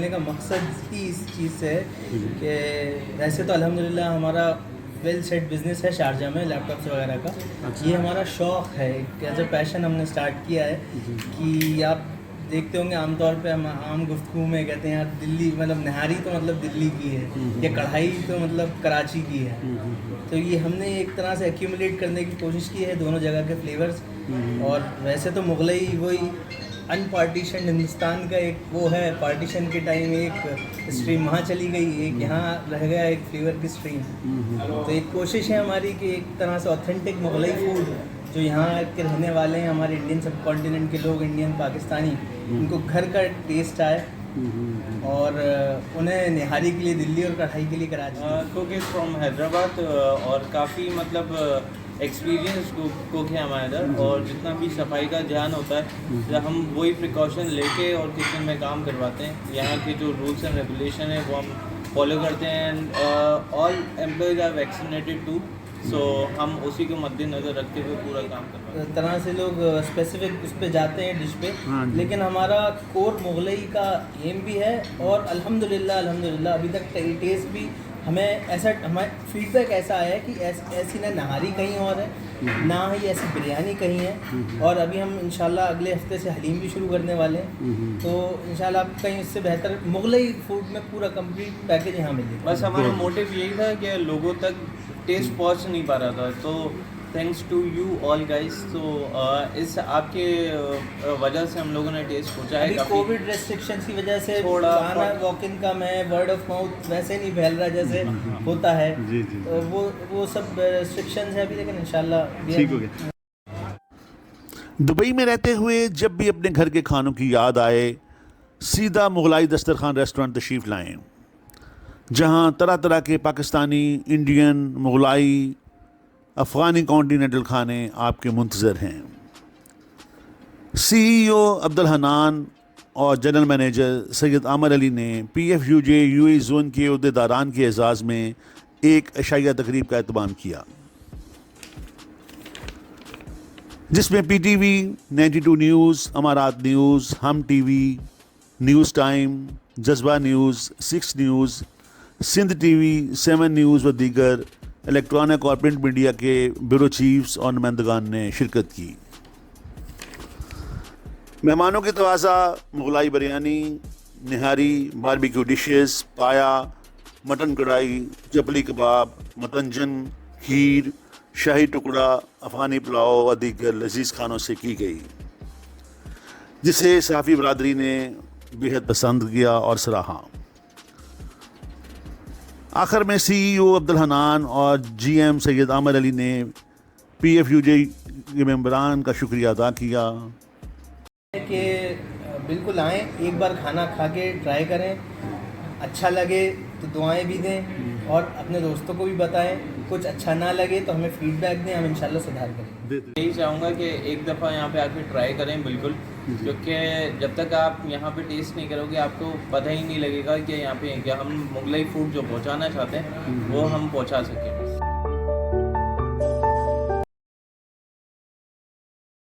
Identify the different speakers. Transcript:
Speaker 1: बोलने का मकसद ही इस चीज़ से है कि वैसे तो अल्हम्दुलिल्लाह हमारा वेल सेट बिज़नेस है शारजा में लैपटॉप्स वगैरह का।
Speaker 2: अच्छा।
Speaker 1: ये हमारा शौक़ है, एक एज अ पैशन हमने स्टार्ट किया है कि आप देखते होंगे आमतौर पे हम आम गुफ्तगू में कहते हैं यार दिल्ली मतलब नहारी तो मतलब दिल्ली की है या कढ़ाई तो मतलब कराची की है। तो ये हमने एक तरह से एक्यूमुलेट करने की कोशिश की है दोनों जगह के फ्लेवर्स। और वैसे तो मुगलई वही अनपार्टीशन हिंदुस्तान का एक वो है, पार्टीशन के टाइम एक स्ट्रीम वहाँ चली गई, एक यहाँ रह गया एक फ्लेवर की स्ट्रीम। तो एक कोशिश है हमारी कि एक तरह से ऑथेंटिक मुगलई फूड जो यहाँ के रहने वाले हैं हमारे इंडियन सब कॉन्टिनेंट के लोग, इंडियन पाकिस्तानी, उनको घर का टेस्ट आए और उन्हें निहारी के लिए दिल्ली और कढ़ाई के लिए Karachi.
Speaker 3: Cook is from Hyderabad और काफ़ी मतलब एक्सपीरियंस कुक है हमारे इधर। और जितना भी सफाई का ध्यान होता है हम वही प्रिकॉशन लेके और किचन में काम करवाते हैं। यहाँ के जो रूल्स एंड रेगुलेशन है वो हम फॉलो करते हैं and all employees are vaccinated too. So हम उसी को मद्देनज़र रखते हुए पूरा काम करवाते हैं।
Speaker 1: तरह से लोग स्पेसिफिक उस पे जाते हैं डिश पे, लेकिन हमारा कोर मुगलई का एम भी है और अल्हम्दुलिल्लाह अभी तक टेस्ट भी हमें ऐसा हमारे फीडबैक ऐसा आया है कि ऐसी ना नहारी कहीं और है ना ही ऐसी बिरयानी कहीं है। और अभी हम इंशाल्लाह अगले हफ्ते से हलीम भी शुरू करने वाले हैं, तो इंशाल्लाह कहीं इससे बेहतर मुगलई फूड में पूरा कंप्लीट पैकेज यहाँ मिलेगा।
Speaker 3: बस हमारा मोटिव यही था कि लोगों तक टेस्ट पहुँच नहीं पा रहा था, तो thanks to you all guys. तो इस आपके वजह से हम लोगों ने टेस्ट पहुँचा है।
Speaker 1: कोविड रेस्ट्रिक्शंस की वजह से
Speaker 3: थोड़ा
Speaker 1: वॉक इन कम है, वर्ड ऑफ माउथ वैसे नहीं फैल रहा जैसे होता है। तो वो सब रेस्ट्रिक्शंस है अभी, लेकिन इंशाल्लाह
Speaker 2: ठीक हो गया। दुबई में रहते हुए जब भी अपने घर के खानों की याद आए, सीधा मुगलाई दस्तरखान रेस्टोरेंट तशरीफ़ लाएं, जहां तरह तरह के पाकिस्तानी, इंडियन, मुगलाई, अफ़गानी कॉन्टीनेंटल खाने आपके मुंतज़र हैं। CEO अब्दुल हनान और जनरल मैनेजर सैयद आमर अली ने PFUJ UAE ज़ोन के अहदेदारान के एज़ाज़ में एक अशाइया तकरीब का एहतमाम किया, जिसमें PTV, 92 न्यूज़, अमारात न्यूज़, हम TV, न्यूज़ टाइम, जज्बा news, 6 news, Sindh TV, 7 news व दीगर इलेक्ट्रॉनिक और प्रिंट मीडिया के ब्यूरो चीफ्स और नुमाइंदगान ने शिरकत की। मेहमानों की तवाज़ा मुगलाई बिरयानी, निहारी, बारबेक्यू डिशेस, पाया, मटन कढ़ाई, चपली कबाब, मतंजन, खीर, शाही टुकड़ा, अफ़गानी पुलाव व दीगर लजीज़ खानों से की गई, जिसे सहाफ़ी बरादरी ने बेहद पसंद किया और सराहा। आखिर में CEO अब्दुल हनान और GM सैयद आमर अली ने PFUJ के मेंबरान का शुक्रिया अदा किया
Speaker 1: कि बिल्कुल आएँ, एक बार खाना खा के ट्राई करें, अच्छा लगे तो दुआएं भी दें और अपने दोस्तों को भी बताएं, कुछ अच्छा ना लगे तो हमें फीडबैक दें, हम इंशाल्लाह सुधार करेंगे।
Speaker 3: यही चाहूँगा कि एक दफ़ा यहाँ पे आके ट्राई करें बिल्कुल, क्योंकि जब तक आप यहाँ पे टेस्ट नहीं करोगे आपको पता ही नहीं लगेगा कि यहाँ पे क्या हम मुगलई फूड जो पहुँचाना चाहते हैं वो हम पहुँचा सकें।